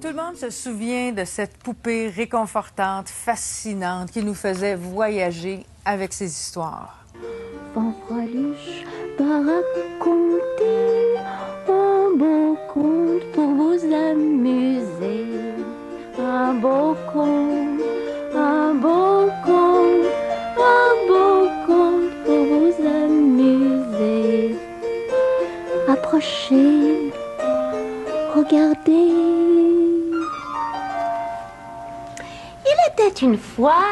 Tout le monde se souvient de cette poupée réconfortante, fascinante, qui nous faisait voyager avec ses histoires. Fanfreluche va raconter un beau conte pour vous amuser. Un beau conte, un beau conte, un beau conte pour vous amuser. Approchez, regardez. Il était une fois...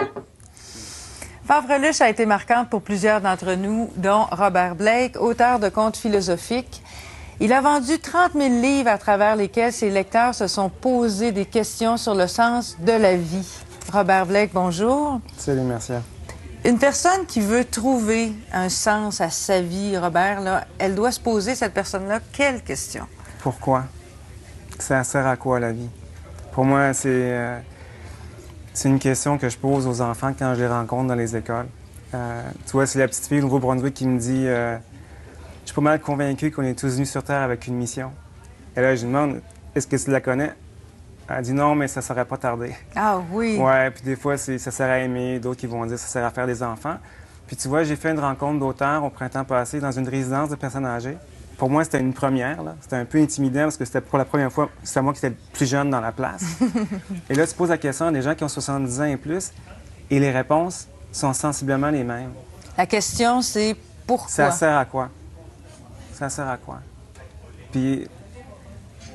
Fanfreluche a été marquante pour plusieurs d'entre nous, dont Robert Blake, auteur de contes philosophiques. Il a vendu 30 000 livres à travers lesquels ses lecteurs se sont posés des questions sur le sens de la vie. Robert Blake, bonjour. Salut, merci. Une personne qui veut trouver un sens à sa vie, Robert, là, elle doit se poser, cette personne-là, quelle question? Pourquoi? Ça sert à quoi, la vie? Pour moi, c'est une question que je pose aux enfants quand je les rencontre dans les écoles. Tu vois, c'est la petite fille au Nouveau-Brunswick qui me dit je suis pas mal convaincu qu'on est tous venus sur Terre avec une mission. Et là, je lui demande est-ce que tu la connais? Elle dit non, mais ça ne saurait pas tarder. Ah oui? Ouais, puis des fois, ça sert à aimer, d'autres qui vont dire ça sert à faire des enfants. Puis tu vois, j'ai fait une rencontre d'auteurs au printemps passé dans une résidence de personnes âgées. Pour moi, c'était une première, là. C'était un peu intimidant parce que c'était pour la première fois, c'était moi qui étais le plus jeune dans la place. Et là, tu poses la question à des gens qui ont 70 ans et plus, et les réponses sont sensiblement les mêmes. La question, c'est pourquoi? Ça sert à quoi? Ça sert à quoi? Puis,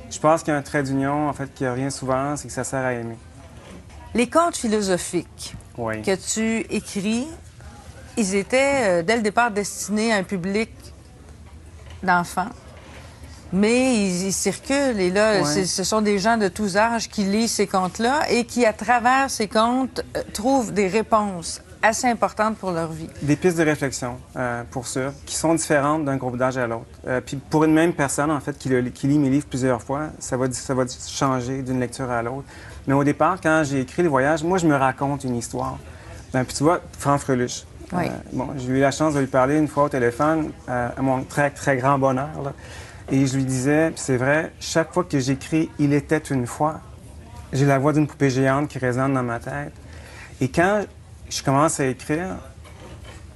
je pense qu'il y a un trait d'union, en fait, qui revient souvent, c'est que ça sert à aimer. Les contes philosophiques Oui. que tu écris, ils étaient, dès le départ, destinés à un public d'enfants. Mais ils circulent et là, Ouais. ce sont des gens de tous âges qui lisent ces contes-là et qui, à travers ces contes, trouvent des réponses assez importantes pour leur vie. Des pistes de réflexion, pour sûr, qui sont différentes d'un groupe d'âge à l'autre. Puis pour une même personne, en fait, qui lit mes livres plusieurs fois, ça va changer d'une lecture à l'autre. Mais au départ, quand j'ai écrit Le Voyage, moi, je me raconte une histoire. Puis tu vois, Fanfreluche. Oui. Bon, j'ai eu la chance de lui parler une fois au téléphone, à mon très, très grand bonheur, là. Et je lui disais, puis c'est vrai, chaque fois que j'écris « Il était une fois », j'ai la voix d'une poupée géante qui résonne dans ma tête. Et quand je commence à écrire,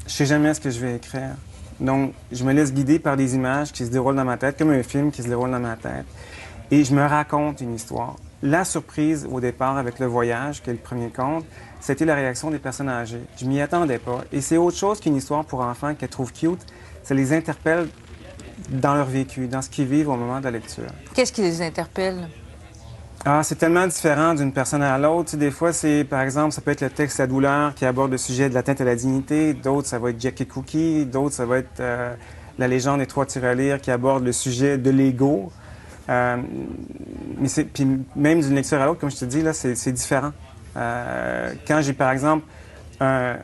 je sais jamais ce que je vais écrire. Donc, je me laisse guider par des images qui se déroulent dans ma tête, comme un film qui se déroule dans ma tête. Et je me raconte une histoire. La surprise au départ avec Le Voyage, qui est le premier conte, c'était la réaction des personnes âgées. Je m'y attendais pas. Et c'est autre chose qu'une histoire pour enfants qu'elles trouvent cute. Ça les interpelle dans leur vécu, dans ce qu'ils vivent au moment de la lecture. Qu'est-ce qui les interpelle? Ah, c'est tellement différent d'une personne à l'autre. Tu sais, des fois, c'est, par exemple, ça peut être le texte La douleur qui aborde le sujet de l'atteinte à la dignité. D'autres, ça va être Jack et Cookie. D'autres, ça va être La légende des trois tirelires qui aborde le sujet de l'ego. Puis même d'une lecture à l'autre, comme je te dis, là, c'est différent. Quand j'ai, par exemple,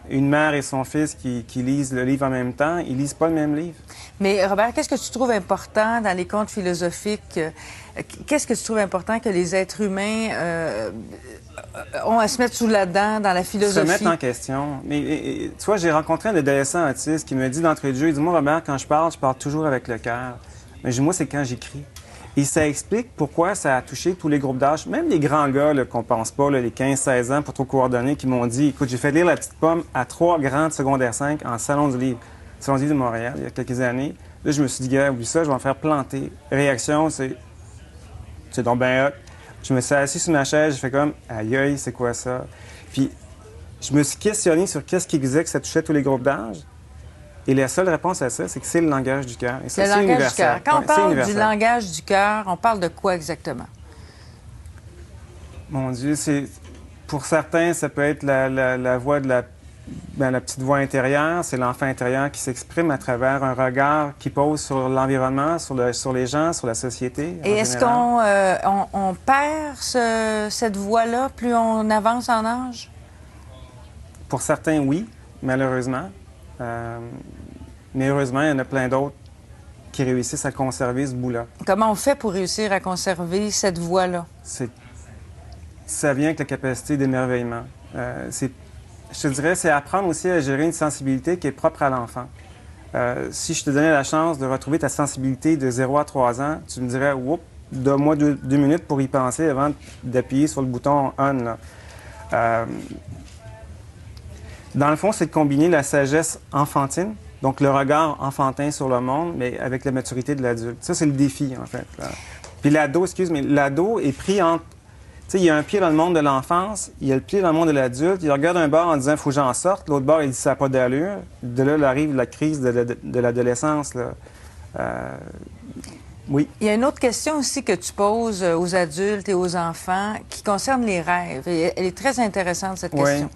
une mère et son fils qui lisent le livre en même temps, ils lisent pas le même livre. Mais Robert, qu'est-ce que tu trouves important dans les contes philosophiques? Qu'est-ce que tu trouves important que les êtres humains ont à se mettre sous la dent dans la philosophie? Se mettre en question. Mais tu vois, j'ai rencontré un adolescent autiste qui me dit d'entrée de jeu, il dit « Moi, Robert, quand je parle toujours avec le cœur. Mais je dis, moi, c'est quand j'écris. » Et ça explique pourquoi ça a touché tous les groupes d'âge, même les grands gars là, qu'on pense pas, là, les 15-16 ans, pour trop coordonner, qui m'ont dit « Écoute, j'ai fait lire La Petite Pomme à 3 grands de secondaire 5 en Salon du Livre. » Salon du Livre de Montréal, il y a quelques années. Là, je me suis dit « Gars, oublie ça, je vais en faire planter. » Réaction, c'est donc ben hot. Je me suis assis sur ma chaise, j'ai fait comme « Aïe, aïe, c'est quoi ça? » Puis, je me suis questionné sur qu'est-ce qui disait que ça touchait tous les groupes d'âge. Et la seule réponse à ça, c'est que c'est le langage du cœur. Et ça, Le c'est langage universel. du cœur. Quand on Ouais, parle du langage du cœur, on parle de quoi exactement? Mon Dieu, pour certains, ça peut être la voix de la petite voix intérieure. C'est l'enfant intérieur qui s'exprime à travers un regard qui pose sur l'environnement, sur les gens, sur la société. Et est-ce qu'on perd cette voix-là plus on avance en âge? Pour certains, oui, malheureusement. Mais heureusement, il y en a plein d'autres qui réussissent à conserver ce bout-là. Comment on fait pour réussir à conserver cette voix-là? Ça vient avec la capacité d'émerveillement. Je te dirais, c'est apprendre aussi à gérer une sensibilité qui est propre à l'enfant. Si je te donnais la chance de retrouver ta sensibilité de 0 à 3 ans, tu me dirais « Oups, Donne-moi deux minutes pour y penser avant d'appuyer sur le bouton « on ». Là. Dans le fond, c'est de combiner la sagesse enfantine, donc le regard enfantin sur le monde, mais avec la maturité de l'adulte. Ça, c'est le défi, en fait. Là. Puis l'ado, l'ado est pris entre... Tu sais, il y a un pied dans le monde de l'enfance, il y a le pied dans le monde de l'adulte. Il regarde un bord en disant « il faut que j'en sorte ». L'autre bord, il dit « ça n'a pas d'allure ». De là, arrive la crise de l'adolescence. Oui. Il y a une autre question aussi que tu poses aux adultes et aux enfants qui concerne les rêves. Et elle est très intéressante, cette question.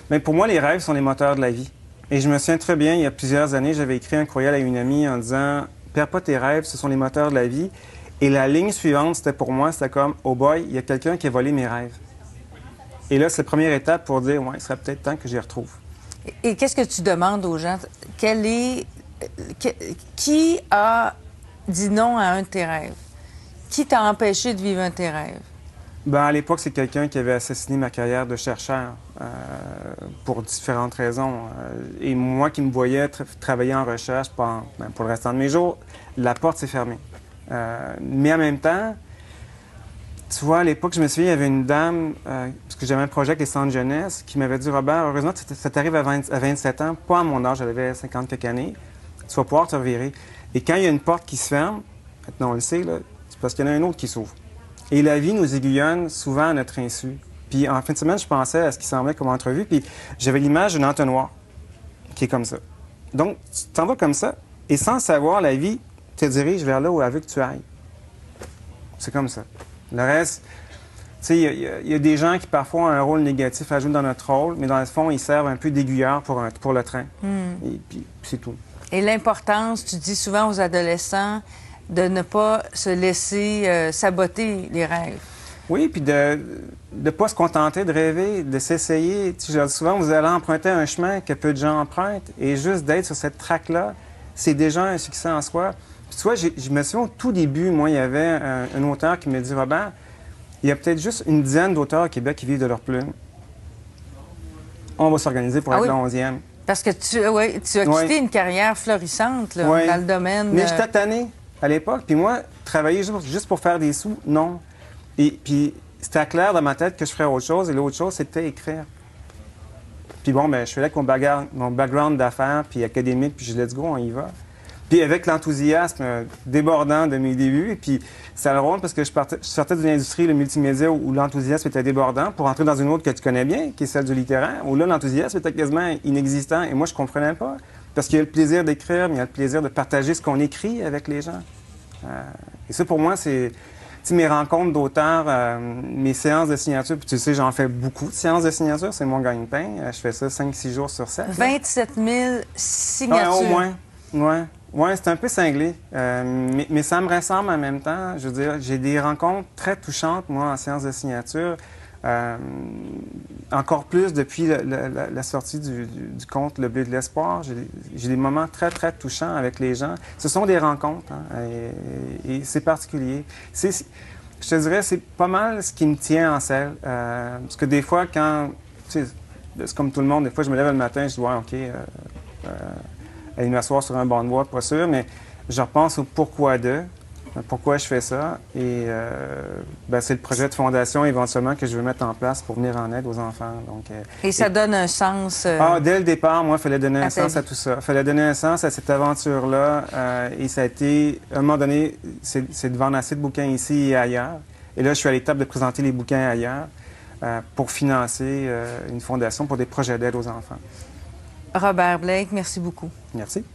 Mais pour moi, les rêves sont les moteurs de la vie. Et je me souviens très bien, il y a plusieurs années, j'avais écrit un courriel à une amie en disant « perds pas tes rêves, ce sont les moteurs de la vie ». Et la ligne suivante, c'était pour moi, c'était comme « oh boy, il y a quelqu'un qui a volé mes rêves ». Et là, c'est la première étape pour dire « ouais, il serait peut-être temps que j'y retrouve ». Et qu'est-ce que tu demandes aux gens? Qui a dit non à un de tes rêves? Qui t'a empêché de vivre un de tes rêves? Ben, à l'époque, c'est quelqu'un qui avait assassiné ma carrière de chercheur pour différentes raisons. Et moi qui me voyais travailler en recherche pour le restant de mes jours, la porte s'est fermée. Mais en même temps, tu vois, à l'époque, je me souviens, il y avait une dame, parce que j'avais un projet avec les centres jeunesse, qui m'avait dit « Robert, heureusement, ça t'arrive à 27 ans, pas à mon âge, j'avais 50 quelques années, tu vas pouvoir te revirer. Et quand il y a une porte qui se ferme, maintenant on le sait, là, c'est parce qu'il y en a une autre qui s'ouvre. Et la vie nous aiguillonne souvent à notre insu. Puis en fin de semaine, je pensais à ce qui semblait comme entrevue, puis j'avais l'image d'un entonnoir qui est comme ça. Donc, tu t'en vas comme ça, et sans savoir, la vie te dirige vers là où elle veut que tu ailles. C'est comme ça. Le reste, tu sais, il y a des gens qui parfois ont un rôle négatif à jouer dans notre rôle, mais dans le fond, ils servent un peu d'aiguilleur pour le train. Et puis, c'est tout. Et l'importance, tu dis souvent aux adolescents, de ne pas se laisser saboter les rêves. Oui, puis de ne pas se contenter de rêver, de s'essayer. Tu sais, souvent, vous allez emprunter un chemin que peu de gens empruntent, et juste d'être sur cette traque-là, c'est déjà un succès en soi. Puis, tu vois, je me souviens, au tout début, moi, il y avait un auteur qui me dit « Robert, il y a peut-être juste une dizaine d'auteurs au Québec qui vivent de leur plume. On va s'organiser pour être le 11e. » Parce que tu as quitté une carrière florissante là, dans le domaine... Mais j'étais tanné à l'époque. Puis moi, travailler juste pour faire des sous, non. Et puis, c'était clair dans ma tête que je ferais autre chose. Et l'autre chose, c'était écrire. Puis bon, ben, je suis là avec mon background d'affaires, puis académique, puis je dis let's go, on y va. Puis avec l'enthousiasme débordant de mes débuts, et puis c'est drôle parce que je sortais d'une industrie, le multimédia, où l'enthousiasme était débordant, pour entrer dans une autre que tu connais bien, qui est celle du littéraire, où là, l'enthousiasme était quasiment inexistant. Et moi, je ne comprenais pas. Parce qu'il y a le plaisir d'écrire, mais il y a le plaisir de partager ce qu'on écrit avec les gens. Et ça, pour moi, c'est mes rencontres d'auteurs, mes séances de signature. Puis tu sais, j'en fais beaucoup de séances de signature. C'est mon gagne-pain. Je fais ça 5-6 jours sur 7. 27 000 signatures. Au moins, oui. Oui, c'est un peu cinglé, mais ça me ressemble en même temps. Je veux dire, j'ai des rencontres très touchantes, moi, en séance de signature. Encore plus depuis la sortie du conte Le bleu de l'espoir. J'ai des moments très, très touchants avec les gens. Ce sont des rencontres, hein, et c'est particulier. Je te dirais, c'est pas mal ce qui me tient en selle. Parce que des fois, quand... Tu sais, c'est comme tout le monde, des fois, je me lève le matin, je dis « ouais, OK... aller m'asseoir sur un banc de bois, pas sûr, mais je repense au pourquoi pourquoi je fais ça. Et c'est le projet de fondation éventuellement que je veux mettre en place pour venir en aide aux enfants. Donc, et ça donne un sens... dès le départ, moi, il fallait donner un sens à tout ça. Il fallait donner un sens à cette aventure-là. Et ça a été, à un moment donné, c'est de vendre assez de bouquins ici et ailleurs. Et là, je suis à l'étape de présenter les bouquins ailleurs pour financer une fondation pour des projets d'aide aux enfants. Robert Blake, merci beaucoup. Merci.